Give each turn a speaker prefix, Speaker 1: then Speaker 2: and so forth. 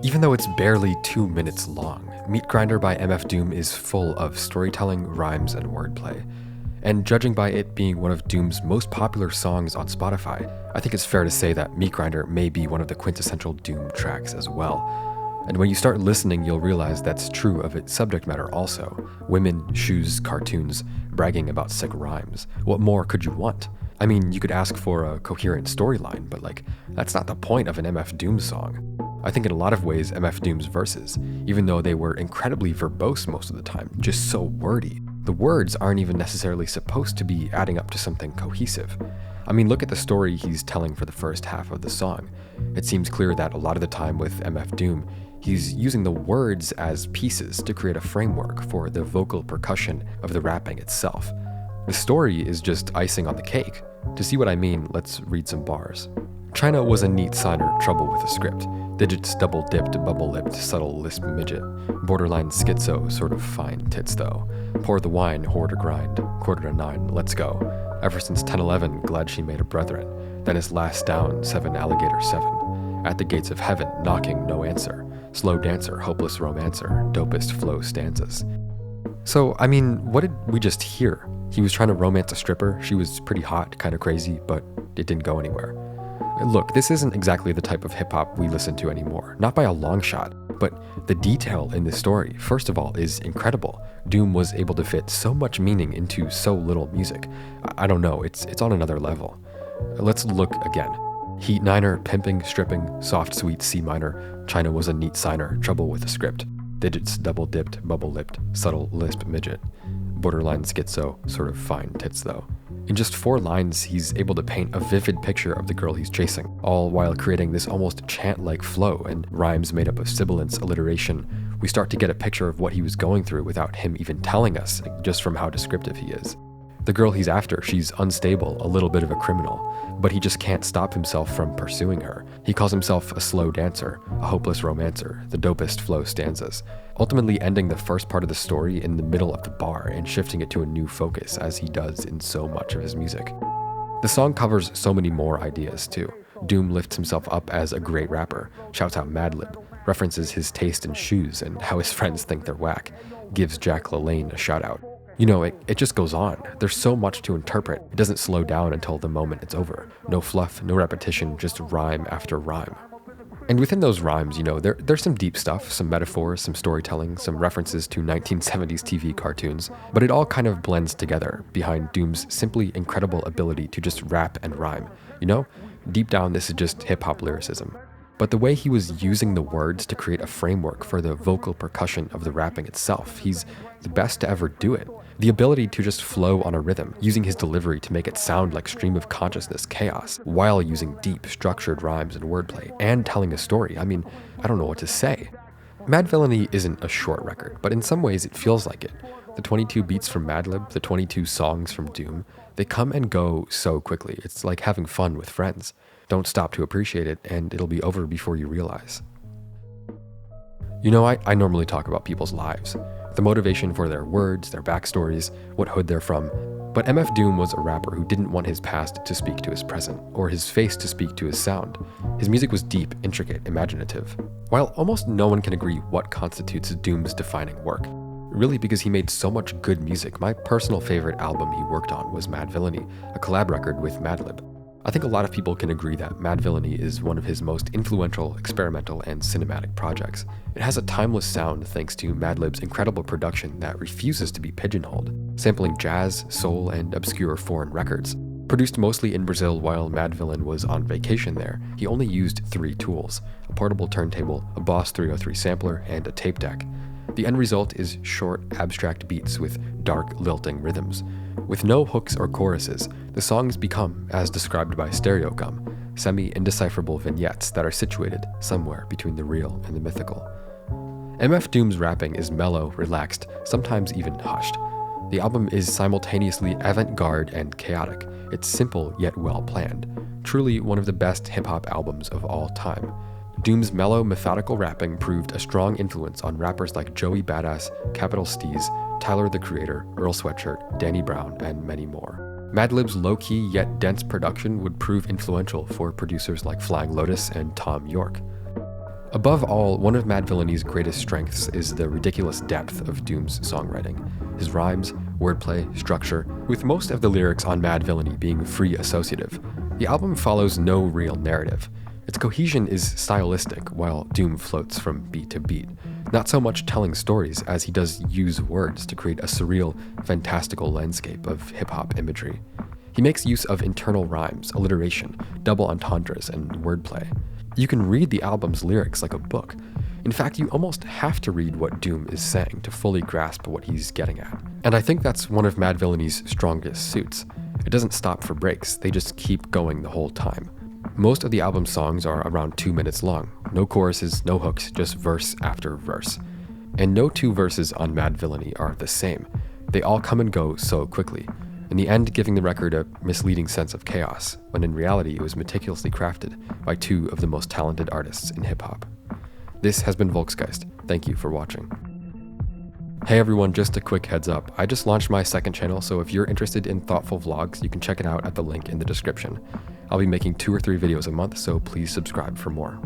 Speaker 1: Even though it's barely 2 minutes long, Meat Grinder by MF Doom is full of storytelling, rhymes, and wordplay. And judging by it being one of Doom's most popular songs on Spotify, I think it's fair to say that Meat Grinder may be one of the quintessential Doom tracks as well. And when you start listening, you'll realize that's true of its subject matter also. Women, shoes, cartoons, bragging about sick rhymes. What more could you want? I mean, you could ask for a coherent storyline, but that's not the point of an MF Doom song. I think in a lot of ways, MF Doom's verses, even though they were incredibly verbose most of the time, just so wordy, the words aren't even necessarily supposed to be adding up to something cohesive. I mean, look at the story he's telling for the first half of the song. It seems clear that a lot of the time with MF Doom, he's using the words as pieces to create a framework for the vocal percussion of the rapping itself. The story is just icing on the cake. To see what I mean, let's read some bars. China was a neat signer, trouble with a script. Digits double-dipped, bubble-lipped, subtle lisp midget. Borderline schizo, sort of fine tits though. Pour the wine, whore to grind. 8:45, let's go. Ever since 10:11, glad she made a brethren. Then his last down, 7 alligator 7. At the gates of heaven, knocking, no answer. Slow dancer, hopeless romancer, dopest flow stanzas. So, I mean, what did we just hear? He was trying to romance a stripper. She was pretty hot, kind of crazy, but it didn't go anywhere. Look, this isn't exactly the type of hip-hop we listen to anymore, not by a long shot, but the detail in this story, first of all, is incredible. Doom was able to fit so much meaning into so little music. I don't know, it's on another level. Let's look again. Heat niner, pimping, stripping, soft sweet C minor, China was a neat signer, trouble with a script. Digits double-dipped, bubble-lipped, subtle lisp midget. Borderline schizo, sort of fine tits though. In just 4 lines, he's able to paint a vivid picture of the girl he's chasing, all while creating this almost chant-like flow and rhymes made up of sibilance, alliteration. We start to get a picture of what he was going through without him even telling us, just from how descriptive he is. The girl he's after, she's unstable, a little bit of a criminal, but he just can't stop himself from pursuing her. He calls himself a slow dancer, a hopeless romancer, the dopest flow stanzas, ultimately ending the first part of the story in the middle of the bar and shifting it to a new focus, as he does in so much of his music. The song covers so many more ideas too. Doom lifts himself up as a great rapper, shouts out Madlib, references his taste in shoes and how his friends think they're whack, gives Jack LaLanne a shout out. You know, it just goes on. There's so much to interpret. It doesn't slow down until the moment it's over. No fluff, no repetition, just rhyme after rhyme. And within those rhymes, there's some deep stuff, some metaphors, some storytelling, some references to 1970s TV cartoons, but it all kind of blends together behind Doom's simply incredible ability to just rap and rhyme. Deep down, this is just hip-hop lyricism. But the way he was using the words to create a framework for the vocal percussion of the rapping itself, he's the best to ever do it. The ability to just flow on a rhythm, using his delivery to make it sound like stream of consciousness chaos, while using deep, structured rhymes and wordplay, and telling a story. I don't know what to say. Madvillainy isn't a short record, but in some ways it feels like it. The 22 beats from Madlib, the 22 songs from Doom, they come and go so quickly. It's like having fun with friends. Don't stop to appreciate it, and it'll be over before you realize. I normally talk about people's lives, the motivation for their words, their backstories, what hood they're from, but MF Doom was a rapper who didn't want his past to speak to his present, or his face to speak to his sound. His music was deep, intricate, imaginative. While almost no one can agree what constitutes Doom's defining work, really because he made so much good music, my personal favorite album he worked on was Madvillainy, a collab record with Madlib. I think a lot of people can agree that Madvillainy is one of his most influential, experimental, and cinematic projects. It has a timeless sound thanks to Madlib's incredible production that refuses to be pigeonholed, sampling jazz, soul, and obscure foreign records. Produced mostly in Brazil while Madvillain was on vacation there, he only used 3 tools: a portable turntable, a Boss 303 sampler, and a tape deck. The end result is short, abstract beats with dark, lilting rhythms. With no hooks or choruses, the songs become, as described by Stereogum, semi-indecipherable vignettes that are situated somewhere between the real and the mythical. MF Doom's rapping is mellow, relaxed, sometimes even hushed. The album is simultaneously avant-garde and chaotic. It's simple yet well-planned. Truly one of the best hip-hop albums of all time. Doom's mellow, methodical rapping proved a strong influence on rappers like Joey Badass, Capital Steez, Tyler the Creator, Earl Sweatshirt, Danny Brown, and many more. Madlib's low-key yet dense production would prove influential for producers like Flying Lotus and Tom York. Above all, one of Madvillainy's greatest strengths is the ridiculous depth of Doom's songwriting. His rhymes, wordplay, structure, with most of the lyrics on Madvillainy being free associative. The album follows no real narrative. Its cohesion is stylistic, while Doom floats from beat to beat, not so much telling stories as he does use words to create a surreal, fantastical landscape of hip-hop imagery. He makes use of internal rhymes, alliteration, double entendres, and wordplay. You can read the album's lyrics like a book. In fact, you almost have to read what Doom is saying to fully grasp what he's getting at. And I think that's one of Madvillainy's strongest suits. It doesn't stop for breaks, they just keep going the whole time. Most of the album's songs are around 2 minutes long. No choruses, no hooks, just verse after verse. And no two verses on Madvillainy are the same. They all come and go so quickly, in the end giving the record a misleading sense of chaos, when in reality it was meticulously crafted by two of the most talented artists in hip-hop. This has been Volksgeist. Thank you for watching. Hey everyone, just a quick heads up. I just launched my second channel, so if you're interested in thoughtful vlogs, you can check it out at the link in the description. I'll be making 2 or 3 videos a month, so please subscribe for more.